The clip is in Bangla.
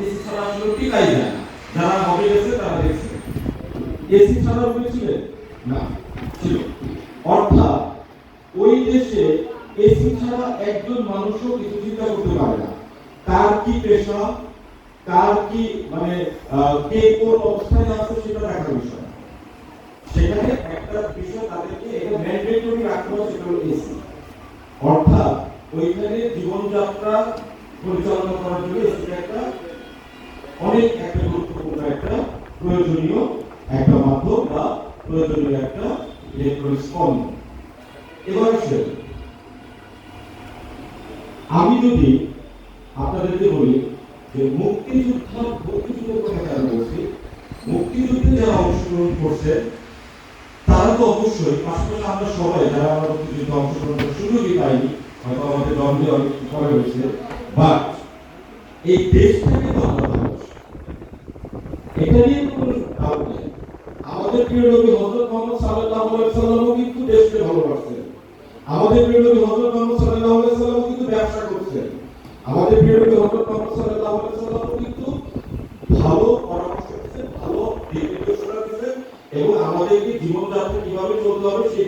এসি ছাড়া আসলে টিকাই যায় না। যারা হবে গেছে তারা দেখছে এসি ছাড়া রোগী ছিলেন না, ছিল। অর্থাৎ ওই দেশে এসি ছাড়া একজন মানুষও কিছু চিন্তা করতে পারে না। কার কি পেশা, কার কি মানে কে কোন অবস্থায় আছে সেটা দেখার বিষয়। সেখানে একটা বিষয় তাদেরকে এটা ম্যান্ডেটরি রাখতে হবে, সেটা হলো এসি। অর্থাৎ ওইখানে জীবনযাত্রা পরিচালনা করার জন্য এসি একটা অনেক একটা গুরুত্বপূর্ণ একটা প্রয়োজনীয় একটা মাধ্যম বা প্রয়োজনীয় একটা ইলেকট্রনিক স্পন্দ। এবার আসলে আমি যদি আপনাদেরকে বলি যে মুক্তিযুদ্ধের কথা কেন বলছি, মুক্তিযুদ্ধে যারা অংশগ্রহণ করছে তারা তো অবশ্যই, পাশাপাশি আমরা সবাই যারা আমরা মুক্তিযুদ্ধে অংশগ্রহণ করার সুযোগই পাইনি, হয়তো আমাদের জন্মে অনেক পরে হয়েছে, বাট এই দেশটাকে তো আমরা ভালোবাসি, এটা নিয়ে তো কোনো ডাউট নেই। আমাদের প্রিয় নবী হযরত মুহাম্মদ সাল্লাল্লাহু আলাইহি ওয়াসাল্লামও কিন্তু দেশকে ভালোবাসতেন। আমাদের প্রিয় নবী হযরত মুহাম্মদ সাল্লাল্লাহু আলাইহি ওয়াসাল্লামও কিন্তু ব্যবসা করতেন। আমাদের প্রিয় নবী হযরত মুহাম্মদ সাল্লাল্লাহু আলাইহি ওয়াসাল্লামও কিন্তু ভালো পরামর্শ দিতেন, ভালো দিক নির্দেশনা দিতেন এবং আমাদেরকে জীবনযাত্রা কিভাবে চলতে হবে সেই